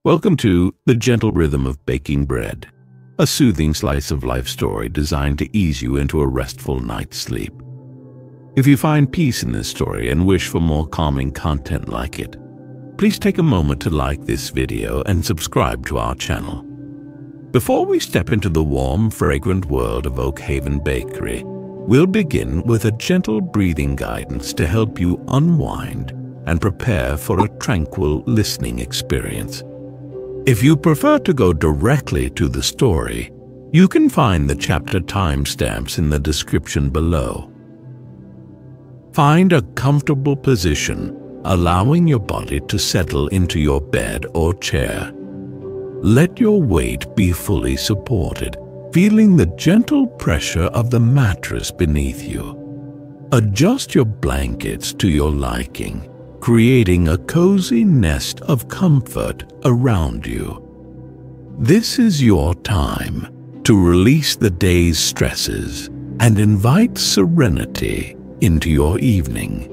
Welcome to The Gentle Rhythm of Baking Bread, a soothing slice of life story designed to ease you into a restful night's sleep. If you find peace in this story and wish for more calming content like it, please take a moment to like this video and subscribe to our channel. Before we step into the warm, fragrant world of Oakhaven Bakery, we'll begin with a gentle breathing guidance to help you unwind and prepare for a tranquil listening experience. If you prefer to go directly to the story, you can find the chapter timestamps in the description below. Find a comfortable position, allowing your body to settle into your bed or chair. Let your weight be fully supported, feeling the gentle pressure of the mattress beneath you. Adjust your blankets to your liking, creating a cozy nest of comfort around you. This is your time to release the day's stresses and invite serenity into your evening.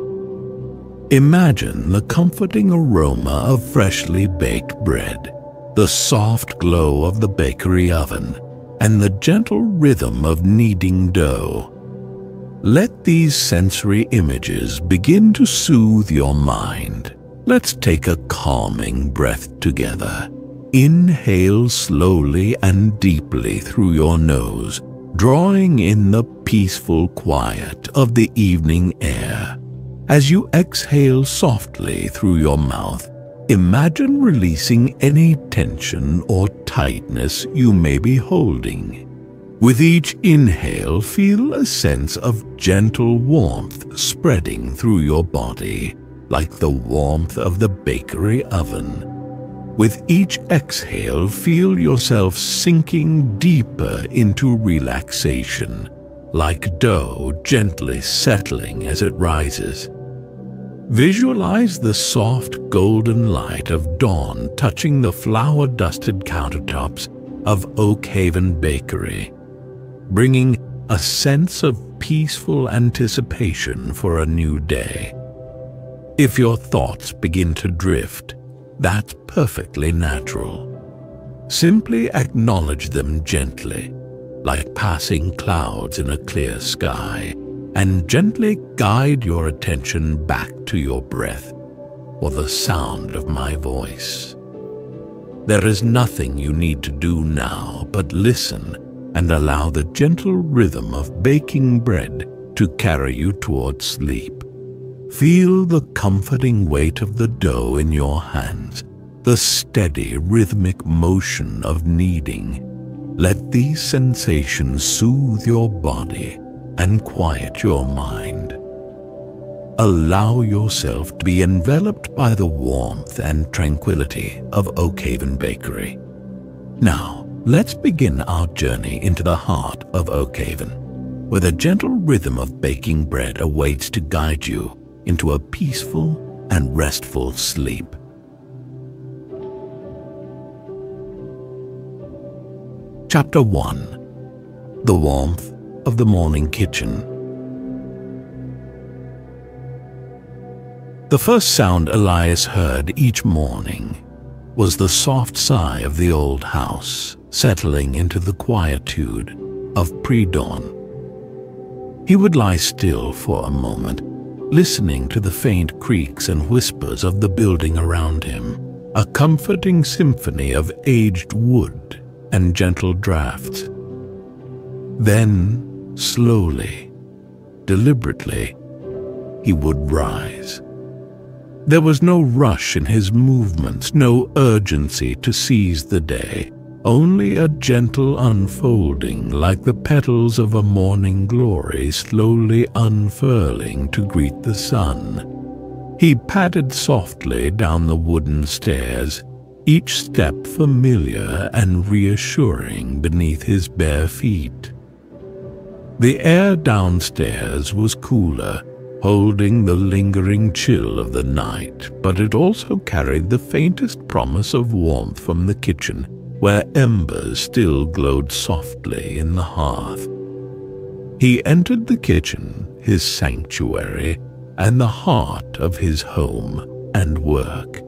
Imagine the comforting aroma of freshly baked bread, the soft glow of the bakery oven, and the gentle rhythm of kneading dough. Let these sensory images begin to soothe your mind. Let's take a calming breath together. Inhale slowly and deeply through your nose, drawing in the peaceful quiet of the evening air. As you exhale softly through your mouth, imagine releasing any tension or tightness you may be holding. With each inhale, feel a sense of gentle warmth spreading through your body, like the warmth of the bakery oven. With each exhale, feel yourself sinking deeper into relaxation, like dough gently settling as it rises. Visualize the soft golden light of dawn touching the flour-dusted countertops of Oakhaven Bakery, bringing a sense of peaceful anticipation for a new day. If your thoughts begin to drift, that's perfectly natural. Simply acknowledge them gently, like passing clouds in a clear sky, and gently guide your attention back to your breath or the sound of my voice. There is nothing you need to do now but listen and allow the gentle rhythm of baking bread to carry you towards sleep. Feel the comforting weight of the dough in your hands, the steady rhythmic motion of kneading. Let these sensations soothe your body and quiet your mind. Allow yourself to be enveloped by the warmth and tranquility of Oakhaven Bakery. Now, let's begin our journey into the heart of Oakhaven, where the gentle rhythm of baking bread awaits to guide you into a peaceful and restful sleep. Chapter 1. The Warmth of the Morning Kitchen. The first sound Elias heard each morning was the soft sigh of the old house, settling into the quietude of pre-dawn. He would lie still for a moment, listening to the faint creaks and whispers of the building around him, a comforting symphony of aged wood and gentle drafts. Then, slowly, deliberately, he would rise. There was no rush in his movements, no urgency to seize the day, only a gentle unfolding like the petals of a morning glory slowly unfurling to greet the sun. He padded softly down the wooden stairs, each step familiar and reassuring beneath his bare feet. The air downstairs was cooler, holding the lingering chill of the night, but it also carried the faintest promise of warmth from the kitchen, where embers still glowed softly in the hearth. He entered the kitchen, his sanctuary, and the heart of his home and work.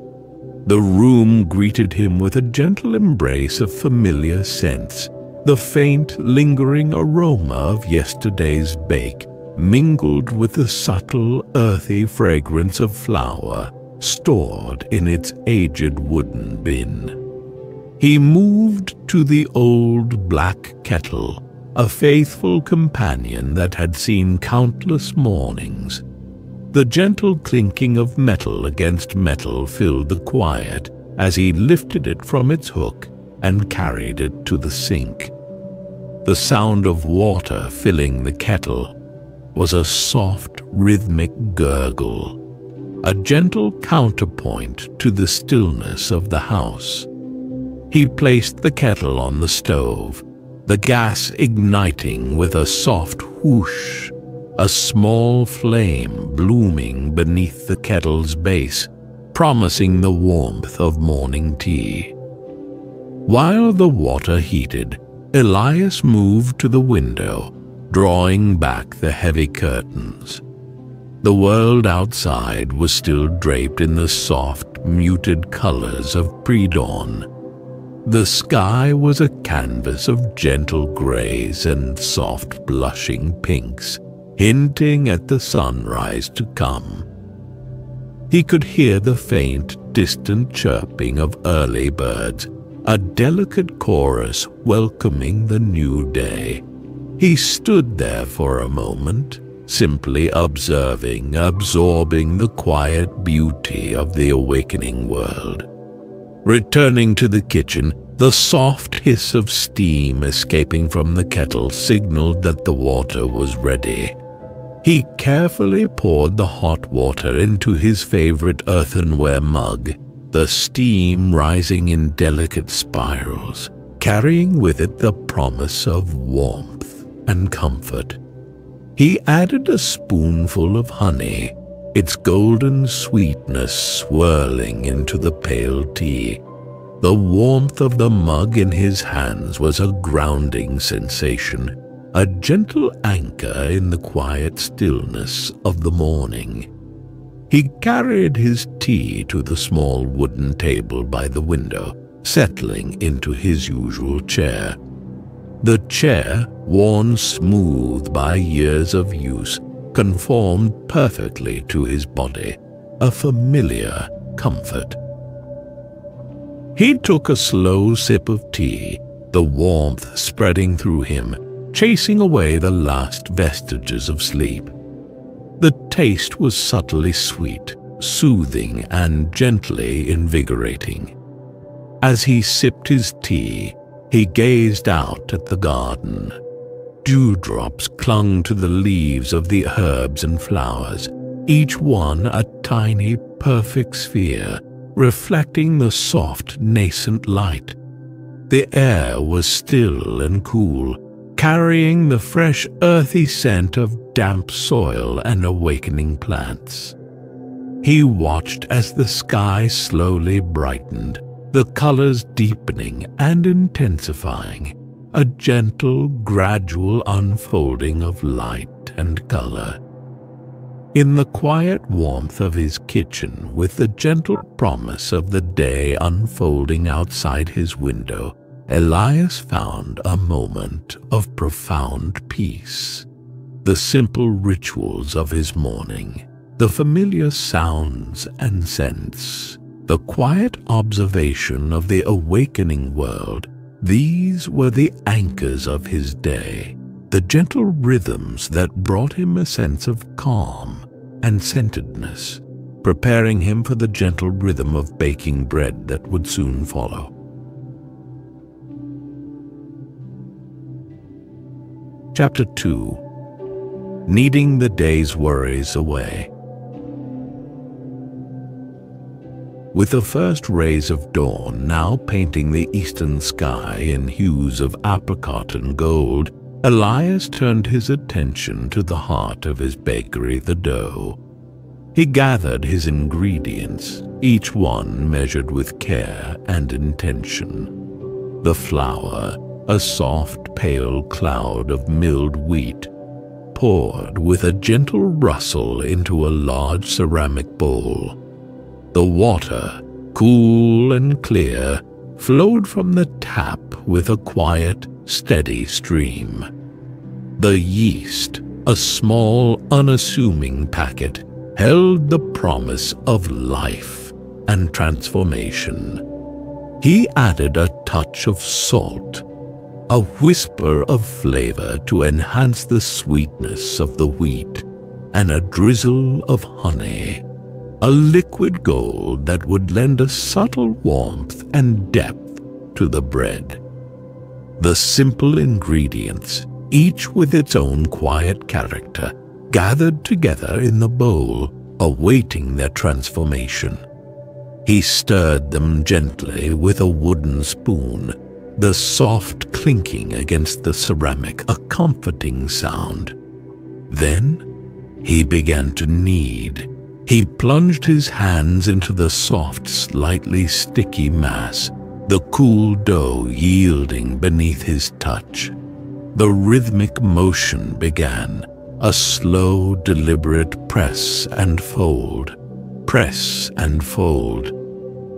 The room greeted him with a gentle embrace of familiar scents, the faint, lingering aroma of yesterday's bake, mingled with the subtle, earthy fragrance of flour stored in its aged wooden bin. He moved to the old black kettle, a faithful companion that had seen countless mornings. The gentle clinking of metal against metal filled the quiet as he lifted it from its hook and carried it to the sink. The sound of water filling the kettle was a soft, rhythmic gurgle, a gentle counterpoint to the stillness of the house. He placed the kettle on the stove, the gas igniting with a soft whoosh, a small flame blooming beneath the kettle's base, promising the warmth of morning tea. While the water heated, Elias moved to the window, drawing back the heavy curtains. The world outside was still draped in the soft, muted colors of pre-dawn. The sky was a canvas of gentle grays and soft blushing pinks, hinting at the sunrise to come. He could hear the faint, distant chirping of early birds, a delicate chorus welcoming the new day. He stood there for a moment, simply absorbing the quiet beauty of the awakening world. Returning to the kitchen, the soft hiss of steam escaping from the kettle signaled that the water was ready. He carefully poured the hot water into his favorite earthenware mug, the steam rising in delicate spirals, carrying with it the promise of warmth and comfort. He added a spoonful of honey, its golden sweetness swirling into the pale tea. The warmth of the mug in his hands was a grounding sensation, a gentle anchor in the quiet stillness of the morning. He carried his tea to the small wooden table by the window, settling into his usual chair. The chair, worn smooth by years of use, conformed perfectly to his body, a familiar comfort. He took a slow sip of tea, the warmth spreading through him, chasing away the last vestiges of sleep. The taste was subtly sweet, soothing, and gently invigorating. As he sipped his tea, he gazed out at the garden. Dewdrops clung to the leaves of the herbs and flowers, each one a tiny, perfect sphere, reflecting the soft, nascent light. The air was still and cool, carrying the fresh, earthy scent of damp soil and awakening plants. He watched as the sky slowly brightened, the colors deepening and intensifying, a gentle, gradual unfolding of light and color. In the quiet warmth of his kitchen, with the gentle promise of the day unfolding outside his window, Elias found a moment of profound peace. The simple rituals of his morning, the familiar sounds and scents, the quiet observation of the awakening world, these were the anchors of his day, the gentle rhythms that brought him a sense of calm and centeredness, preparing him for the gentle rhythm of baking bread that would soon follow. Chapter 2. Kneading the Day's Worries Away. With the first rays of dawn now painting the eastern sky in hues of apricot and gold, Elias turned his attention to the heart of his bakery, the dough. He gathered his ingredients, each one measured with care and intention. The flour, a soft, pale cloud of milled wheat, poured with a gentle rustle into a large ceramic bowl. The water, cool and clear, flowed from the tap with a quiet, steady stream. The yeast, a small, unassuming packet, held the promise of life and transformation. He added a touch of salt, a whisper of flavor to enhance the sweetness of the wheat, and a drizzle of honey, a liquid gold that would lend a subtle warmth and depth to the bread. The simple ingredients, each with its own quiet character, gathered together in the bowl, awaiting their transformation. He stirred them gently with a wooden spoon, the soft clinking against the ceramic a comforting sound. Then he began to knead. He plunged his hands into the soft, slightly sticky mass, the cool dough yielding beneath his touch. The rhythmic motion began, a slow, deliberate press and fold, press and fold.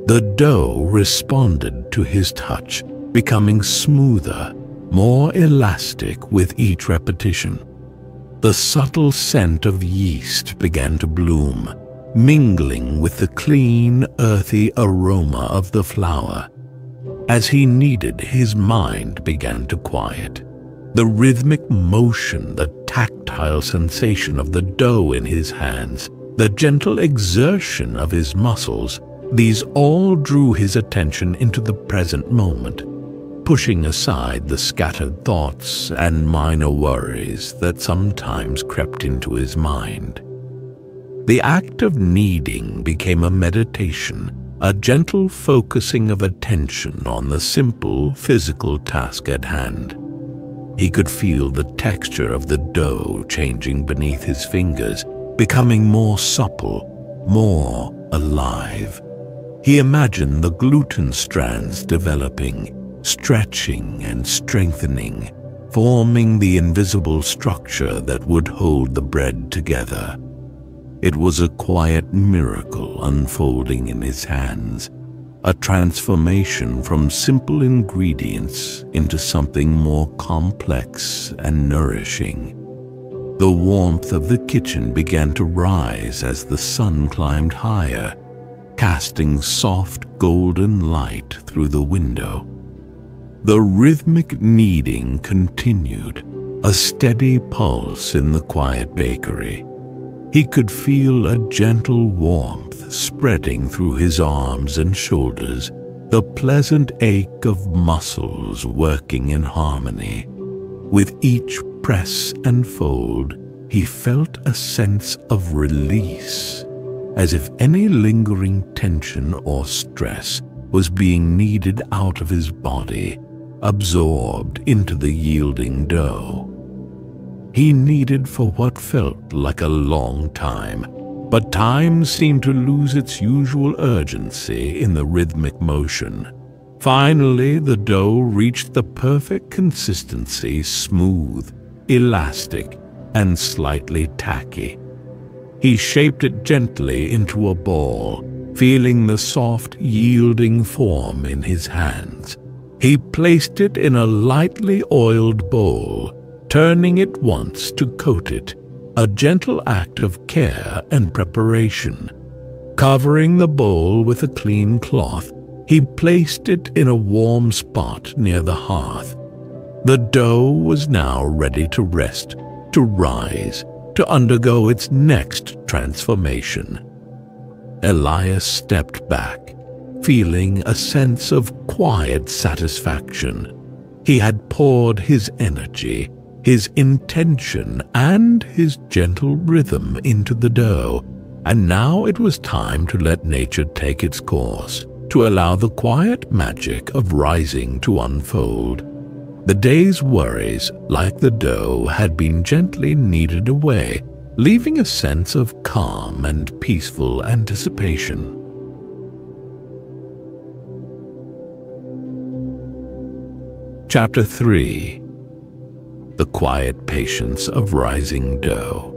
The dough responded to his touch, becoming smoother, more elastic with each repetition. The subtle scent of yeast began to bloom, mingling with the clean, earthy aroma of the flour. As he kneaded, his mind began to quiet. The rhythmic motion, the tactile sensation of the dough in his hands, the gentle exertion of his muscles, these all drew his attention into the present moment, pushing aside the scattered thoughts and minor worries that sometimes crept into his mind. The act of kneading became a meditation, a gentle focusing of attention on the simple physical task at hand. He could feel the texture of the dough changing beneath his fingers, becoming more supple, more alive. He imagined the gluten strands developing, stretching and strengthening, forming the invisible structure that would hold the bread together. It was a quiet miracle unfolding in his hands, a transformation from simple ingredients into something more complex and nourishing. The warmth of the kitchen began to rise as the sun climbed higher, casting soft golden light through the window. The rhythmic kneading continued, a steady pulse in the quiet bakery. He could feel a gentle warmth spreading through his arms and shoulders, the pleasant ache of muscles working in harmony. With each press and fold, he felt a sense of release, as if any lingering tension or stress was being kneaded out of his body, absorbed into the yielding dough. He kneaded for what felt like a long time, but time seemed to lose its usual urgency in the rhythmic motion. Finally, the dough reached the perfect consistency, smooth, elastic, and slightly tacky. He shaped it gently into a ball, feeling the soft, yielding form in his hands. He placed it in a lightly oiled bowl, turning it once to coat it, a gentle act of care and preparation. Covering the bowl with a clean cloth, he placed it in a warm spot near the hearth. The dough was now ready to rest, to rise, to undergo its next transformation. Elias stepped back, feeling a sense of quiet satisfaction. He had poured his energy, his intention, and his gentle rhythm into the dough, and now it was time to let nature take its course, to allow the quiet magic of rising to unfold. The day's worries, like the dough, had been gently kneaded away, leaving a sense of calm and peaceful anticipation. Chapter 3. The Quiet Patience of Rising Dough.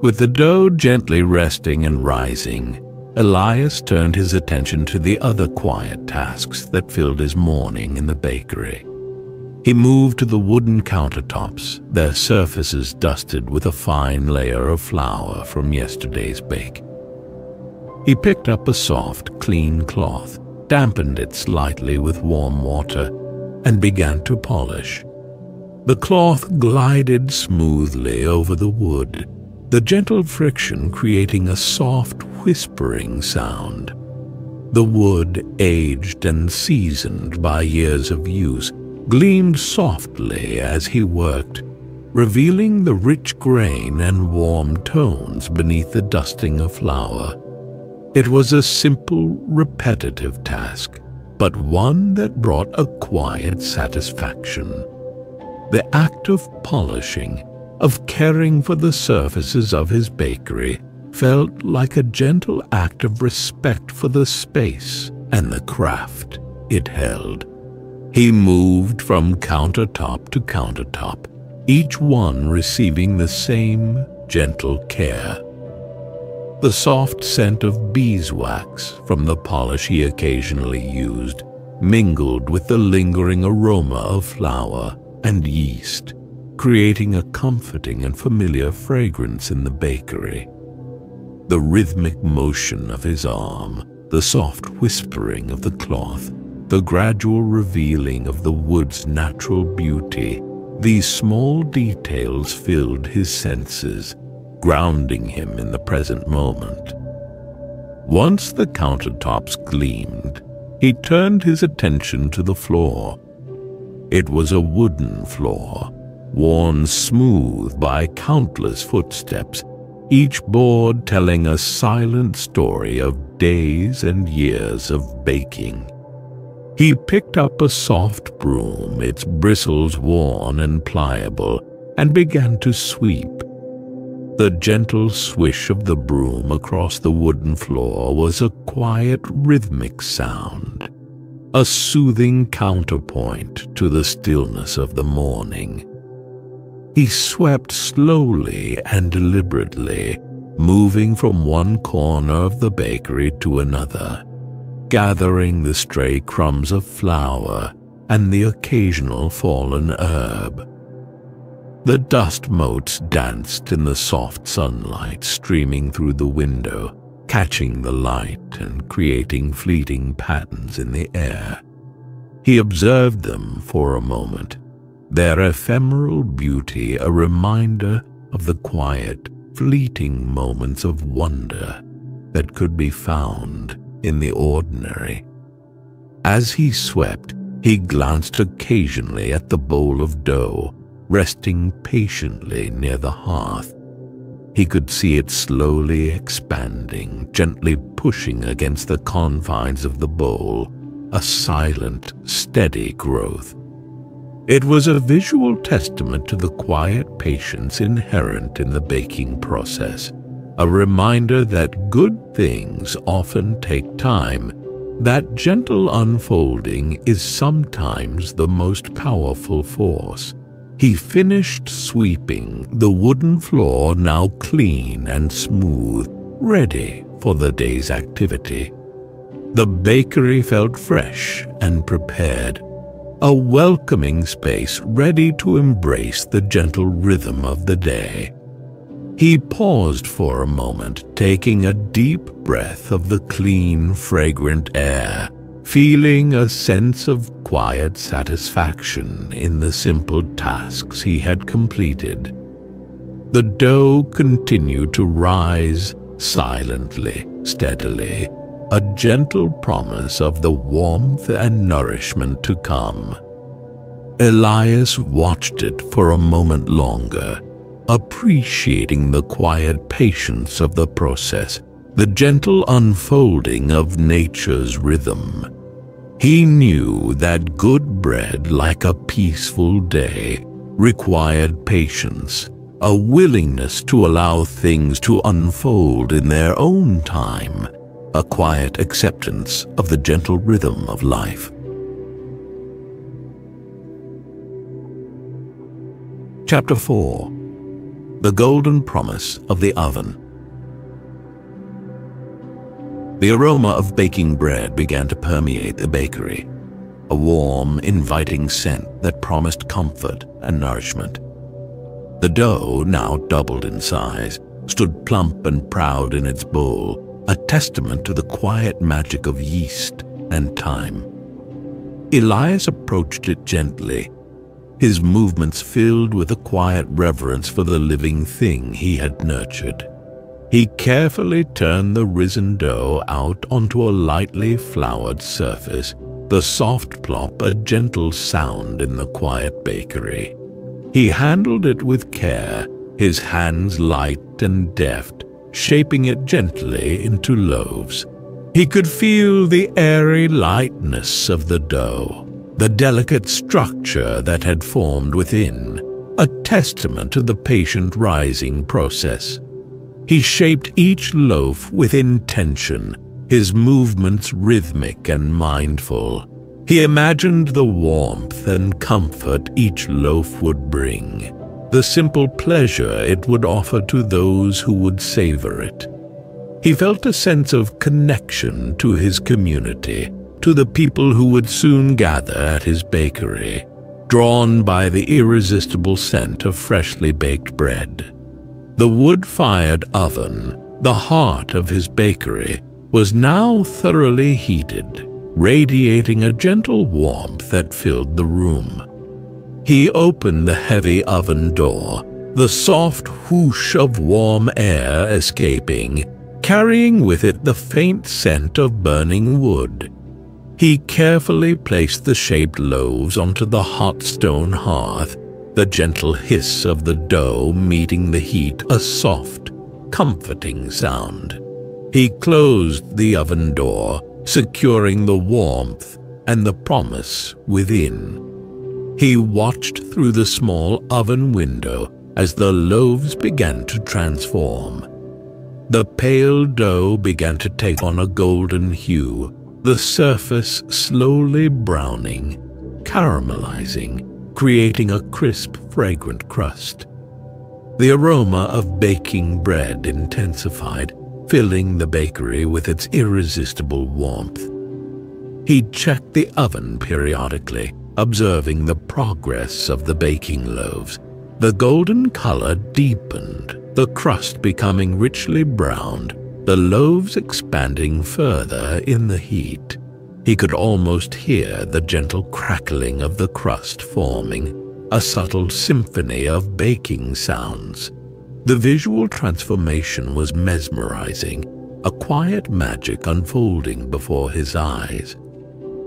With the dough gently resting and rising, Elias turned his attention to the other quiet tasks that filled his morning in the bakery. He moved to the wooden countertops, their surfaces dusted with a fine layer of flour from yesterday's bake. He picked up a soft, clean cloth, dampened it slightly with warm water, and began to polish. The cloth glided smoothly over the wood, the gentle friction creating a soft, whispering sound. The wood, aged and seasoned by years of use, gleamed softly as he worked, revealing the rich grain and warm tones beneath the dusting of flour. It was a simple, repetitive task, but one that brought a quiet satisfaction. The act of polishing, of caring for the surfaces of his bakery, felt like a gentle act of respect for the space and the craft it held. He moved from countertop to countertop, each one receiving the same gentle care. The soft scent of beeswax from the polish he occasionally used mingled with the lingering aroma of flour and yeast, creating a comforting and familiar fragrance in the bakery. The rhythmic motion of his arm, the soft whispering of the cloth, the gradual revealing of the wood's natural beauty, these small details filled his senses, grounding him in the present moment. Once the countertops gleamed, he turned his attention to the floor. It was a wooden floor, worn smooth by countless footsteps, each board telling a silent story of days and years of baking. He picked up a soft broom, its bristles worn and pliable, and began to sweep. The gentle swish of the broom across the wooden floor was a quiet, rhythmic sound, a soothing counterpoint to the stillness of the morning. He swept slowly and deliberately, moving from one corner of the bakery to another, gathering the stray crumbs of flour and the occasional fallen herb. The dust motes danced in the soft sunlight streaming through the window, catching the light and creating fleeting patterns in the air. He observed them for a moment, their ephemeral beauty a reminder of the quiet, fleeting moments of wonder that could be found in the ordinary. As he swept, he glanced occasionally at the bowl of dough, resting patiently near the hearth. He could see it slowly expanding, gently pushing against the confines of the bowl, a silent, steady growth. It was a visual testament to the quiet patience inherent in the baking process, a reminder that good things often take time, that gentle unfolding is sometimes the most powerful force. He finished sweeping, the wooden floor now clean and smooth, ready for the day's activity. The bakery felt fresh and prepared, a welcoming space ready to embrace the gentle rhythm of the day. He paused for a moment, taking a deep breath of the clean, fragrant air, feeling a sense of quiet satisfaction in the simple tasks he had completed. The dough continued to rise silently, steadily, a gentle promise of the warmth and nourishment to come. Elias watched it for a moment longer, appreciating the quiet patience of the process, the gentle unfolding of nature's rhythm. He knew that good bread, like a peaceful day, required patience, a willingness to allow things to unfold in their own time, a quiet acceptance of the gentle rhythm of life. Chapter 4. The golden promise of the oven. The aroma of baking bread began to permeate the bakery, a warm, inviting scent that promised comfort and nourishment. The dough, now doubled in size, stood plump and proud in its bowl, a testament to the quiet magic of yeast and time. Elias approached it gently, his movements filled with a quiet reverence for the living thing he had nurtured. He carefully turned the risen dough out onto a lightly floured surface, the soft plop a gentle sound in the quiet bakery. He handled it with care, his hands light and deft, shaping it gently into loaves. He could feel the airy lightness of the dough, the delicate structure that had formed within, a testament to the patient rising process. He shaped each loaf with intention, his movements rhythmic and mindful. He imagined the warmth and comfort each loaf would bring, the simple pleasure it would offer to those who would savor it. He felt a sense of connection to his community, to the people who would soon gather at his bakery, drawn by the irresistible scent of freshly baked bread. The wood-fired oven, the heart of his bakery, was now thoroughly heated, radiating a gentle warmth that filled the room. He opened the heavy oven door, the soft whoosh of warm air escaping, carrying with it the faint scent of burning wood. He carefully placed the shaped loaves onto the hot stone hearth, the gentle hiss of the dough meeting the heat a soft, comforting sound. He closed the oven door, securing the warmth and the promise within. He watched through the small oven window as the loaves began to transform. The pale dough began to take on a golden hue, the surface slowly browning, caramelizing, creating a crisp, fragrant crust. The aroma of baking bread intensified, filling the bakery with its irresistible warmth. He checked the oven periodically, observing the progress of the baking loaves. The golden color deepened, the crust becoming richly browned, the loaves expanding further in the heat. He could almost hear the gentle crackling of the crust forming, a subtle symphony of baking sounds. The visual transformation was mesmerizing, a quiet magic unfolding before his eyes.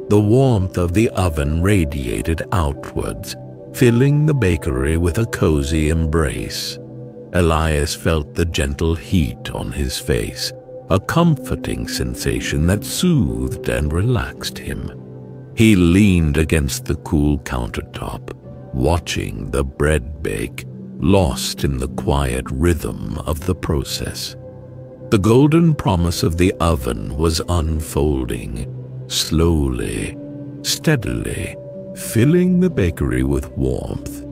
The warmth of the oven radiated outwards, filling the bakery with a cozy embrace. Elias felt the gentle heat on his face, a comforting sensation that soothed and relaxed him. He leaned against the cool countertop, watching the bread bake, lost in the quiet rhythm of the process. The golden promise of the oven was unfolding, slowly, steadily, filling the bakery with warmth,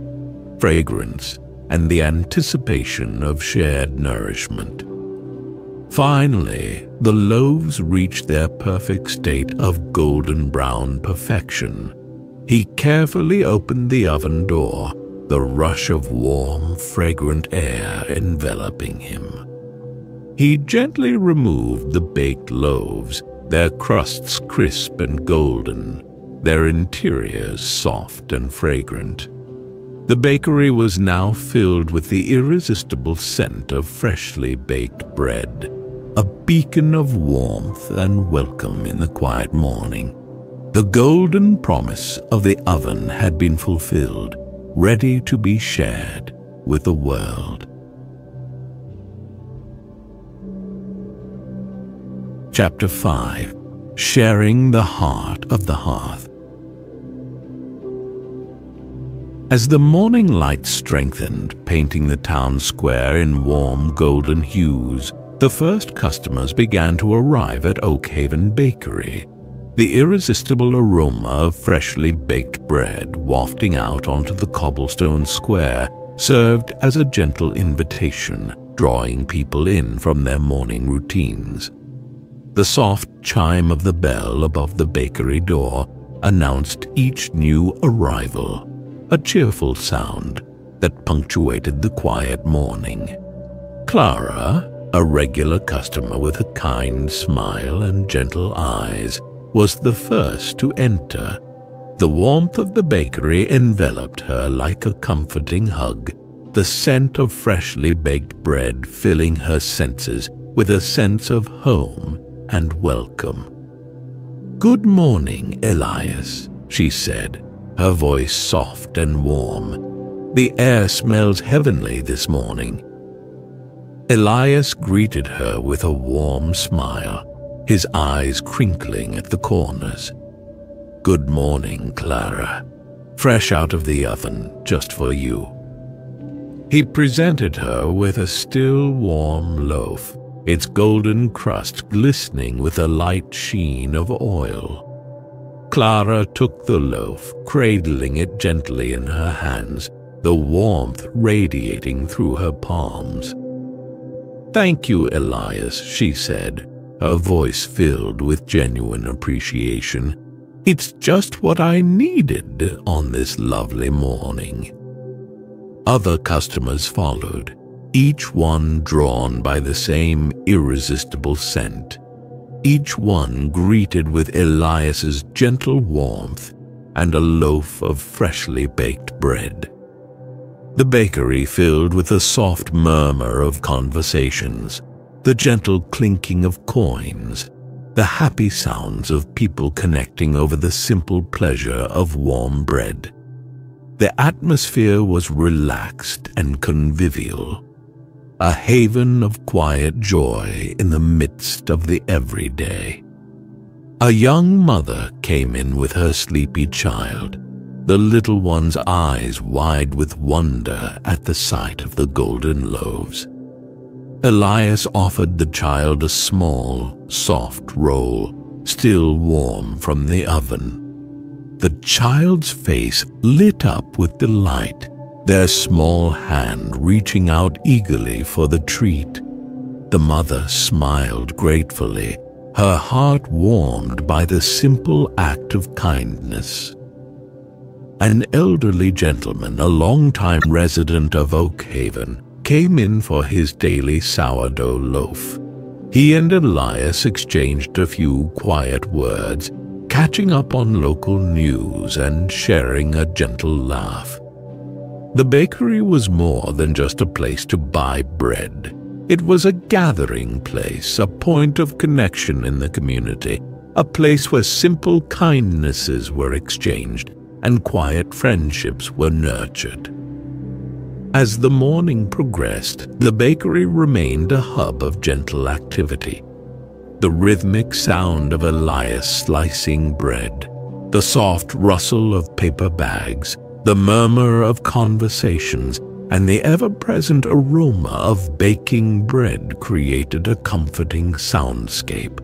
fragrance, and the anticipation of shared nourishment. Finally, the loaves reached their perfect state of golden brown perfection. He carefully opened the oven door, the rush of warm, fragrant air enveloping him. He gently removed the baked loaves, their crusts crisp and golden, their interiors soft and fragrant. The bakery was now filled with the irresistible scent of freshly baked bread, a beacon of warmth and welcome in the quiet morning. The golden promise of the oven had been fulfilled, ready to be shared with the world. Chapter 5. Sharing the Heart of the Hearth. As the morning light strengthened, painting the town square in warm golden hues, the first customers began to arrive at Oakhaven Bakery, the irresistible aroma of freshly baked bread wafting out onto the cobblestone square served as a gentle invitation, drawing people in from their morning routines. The soft chime of the bell above the bakery door announced each new arrival, a cheerful sound that punctuated the quiet morning. Clara, a regular customer with a kind smile and gentle eyes, was the first to enter. The warmth of the bakery enveloped her like a comforting hug, the scent of freshly baked bread filling her senses with a sense of home and welcome. "Good morning, Elias," she said, her voice soft and warm. "The air smells heavenly this morning." Elias greeted her with a warm smile, his eyes crinkling at the corners. "Good morning, Clara. Fresh out of the oven, just for you." He presented her with a still warm loaf, its golden crust glistening with a light sheen of oil. Clara took the loaf, cradling it gently in her hands, the warmth radiating through her palms. "Thank you, Elias," she said, her voice filled with genuine appreciation. "It's just what I needed on this lovely morning." Other customers followed, each one drawn by the same irresistible scent, each one greeted with Elias's gentle warmth and a loaf of freshly baked bread. The bakery filled with a soft murmur of conversations, the gentle clinking of coins, the happy sounds of people connecting over the simple pleasure of warm bread. The atmosphere was relaxed and convivial, a haven of quiet joy in the midst of the everyday. A young mother came in with her sleepy child, the little one's eyes wide with wonder at the sight of the golden loaves. Elias offered the child a small, soft roll, still warm from the oven. The child's face lit up with delight, their small hand reaching out eagerly for the treat. The mother smiled gratefully, her heart warmed by the simple act of kindness. An elderly gentleman, a longtime resident of Oakhaven, came in for his daily sourdough loaf. He and Elias exchanged a few quiet words, catching up on local news and sharing a gentle laugh. The bakery was more than just a place to buy bread. It was a gathering place, a point of connection in the community, a place where simple kindnesses were exchanged and quiet friendships were nurtured. As the morning progressed, the bakery remained a hub of gentle activity. The rhythmic sound of Elias slicing bread, the soft rustle of paper bags, the murmur of conversations, and the ever-present aroma of baking bread created a comforting soundscape.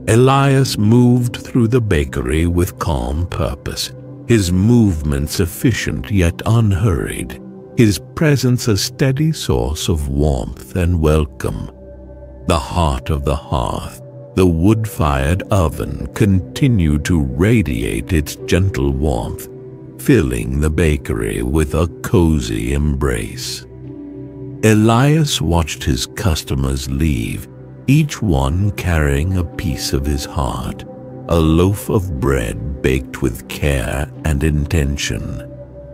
Elias moved through the bakery with calm purpose, his movements efficient yet unhurried, his presence a steady source of warmth and welcome. The heart of the hearth, the wood-fired oven, continued to radiate its gentle warmth, filling the bakery with a cozy embrace. Elias watched his customers leave, each one carrying a piece of his heart, a loaf of bread baked with care and intention.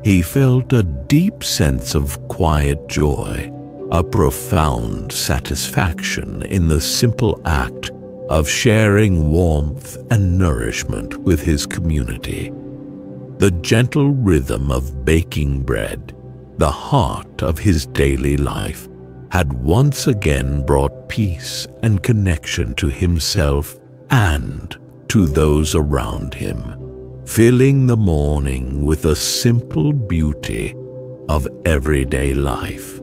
He felt a deep sense of quiet joy, a profound satisfaction in the simple act of sharing warmth and nourishment with his community. The gentle rhythm of baking bread, the heart of his daily life, had once again brought peace and connection to himself and to those around him, filling the morning with the simple beauty of everyday life.